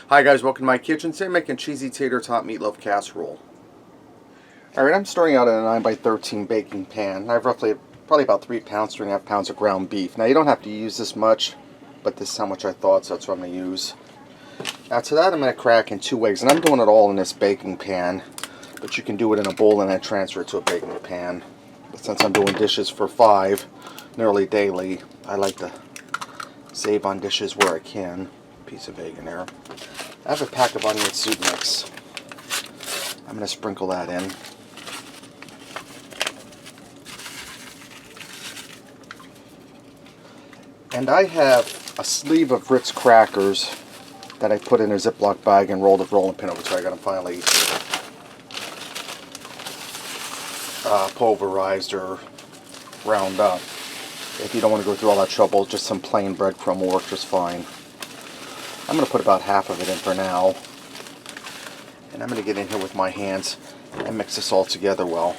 Hi guys, welcome to my kitchen. Today I'm making cheesy tater tot meatloaf casserole. Alright, I'm starting out in a 9x13 baking pan. I have probably about 3 pounds, 3.5 pounds of ground beef. Now you don't have to use this much, but this is how much I thought, so that's what I'm going to use. Now to that I'm going to crack in 2 eggs, and I'm doing it all in this baking pan, but you can do it in a bowl and then transfer it to a baking pan. But since I'm doing dishes for 5 nearly daily, I like to save on dishes where I can. Piece of egg in there. I have a pack of onion soup mix. I'm going to sprinkle that in. And I have a sleeve of Ritz crackers that I put in a Ziploc bag and rolled a rolling pin over, so I got them finally pulverized or ground up. If you don't want to go through all that trouble, just some plain breadcrumb will work just fine. I'm going to put about half of it in for now. And I'm going to get in here with my hands and mix this all together well.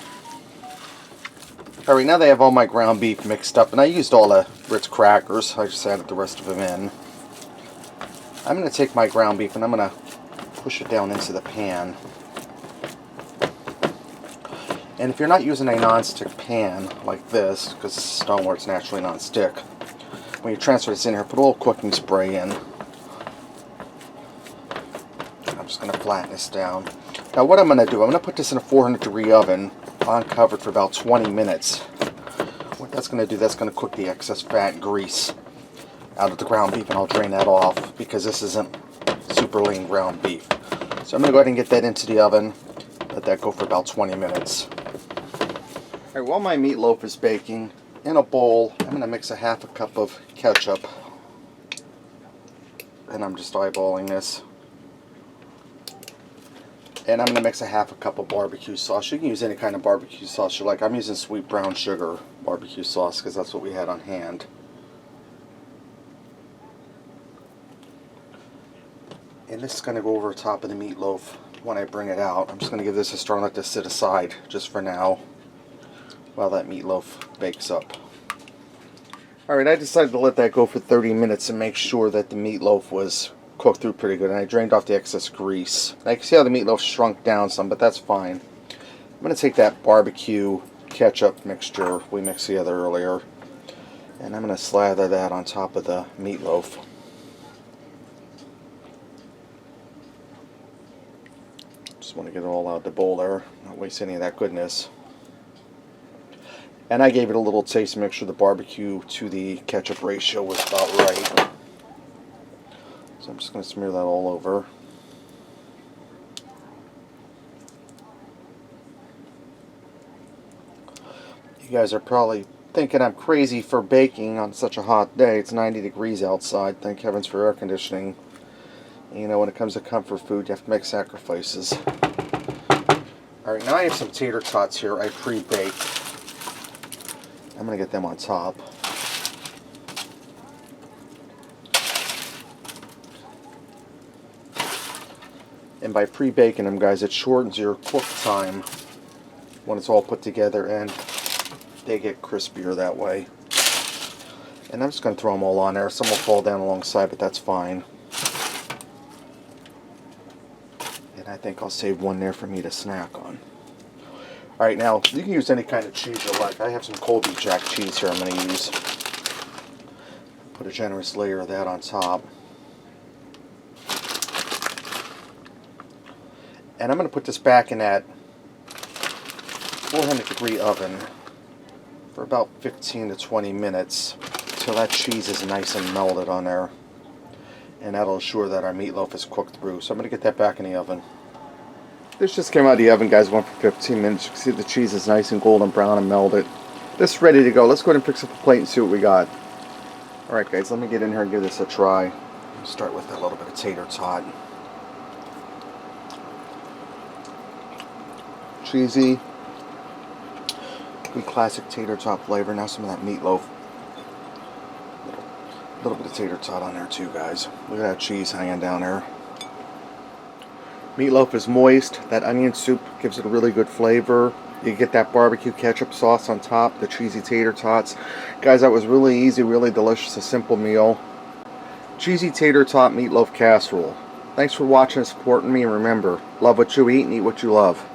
Alright, now that I have all my ground beef mixed up, and I used all the Ritz crackers, I just added the rest of them in. I'm going to take my ground beef and I'm going to push it down into the pan. And if you're not using a non-stick pan like this, because this is stoneware, it's naturally non-stick, when you transfer this in here, put a little cooking spray in. I'm just going to flatten this down. Now what I'm going to do, I'm going to put this in a 400-degree oven on covered for about 20 minutes. What that's going to do, that's going to cook the excess fat and grease out of the ground beef, and I'll drain that off because this isn't super lean ground beef. So I'm going to go ahead and get that into the oven, let that go for about 20 minutes. Alright, while my meatloaf is baking, in a bowl, I'm going to mix a half a cup of ketchup, and I'm just eyeballing this. And I'm going to mix a half a cup of barbecue sauce. You can use any kind of barbecue sauce you like. I'm using sweet brown sugar barbecue sauce because that's what we had on hand. And this is going to go over top of the meatloaf when I bring it out. I'm just going to give this a stir and let this sit aside just for now while that meatloaf bakes up. Alright, I decided to let that go for 30 minutes and make sure that the meatloaf was cooked through pretty good, and I drained off the excess grease. I can see how the meatloaf shrunk down some, but that's fine. I'm going to take that barbecue ketchup mixture we mixed together earlier, and I'm going to slather that on top of the meatloaf. Just want to get it all out of the bowl there, not waste any of that goodness. And I gave it a little taste to make sure the barbecue to the ketchup ratio was about right. So I'm just going to smear that all over. You guys are probably thinking I'm crazy for baking on such a hot day. It's 90 degrees outside. Thank heavens for air conditioning. And you know, when it comes to comfort food, you have to make sacrifices. Alright, now I have some tater tots here I pre-baked. I'm going to get them on top. And by pre-baking them, guys, it shortens your cook time when it's all put together, and they get crispier that way. And I'm just going to throw them all on there. Some will fall down alongside, but that's fine. And I think I'll save one there for me to snack on. Alright, now, you can use any kind of cheese you like. I have some Colby Jack cheese here I'm going to use. Put a generous layer of that on top. And I'm going to put this back in that 400-degree oven for about 15 to 20 minutes until that cheese is nice and melted on there. And that'll assure that our meatloaf is cooked through. So I'm going to get that back in the oven. This just came out of the oven, guys. Went for 15 minutes. You can see the cheese is nice and golden brown and melted. This is ready to go. Let's go ahead and fix up a plate and see what we got. Alright, guys, let me get in here and give this a try. Start with a little bit of tater tot. Cheesy, good classic tater tot flavor. Now some of that meatloaf. A little bit of tater tot on there too, guys. Look at that cheese hanging down there. Meatloaf is moist. That onion soup gives it a really good flavor. You get that barbecue ketchup sauce on top, the cheesy tater tots. Guys, that was really easy, really delicious, a simple meal. Cheesy tater tot meatloaf casserole. Thanks for watching and supporting me, and remember, love what you eat and eat what you love.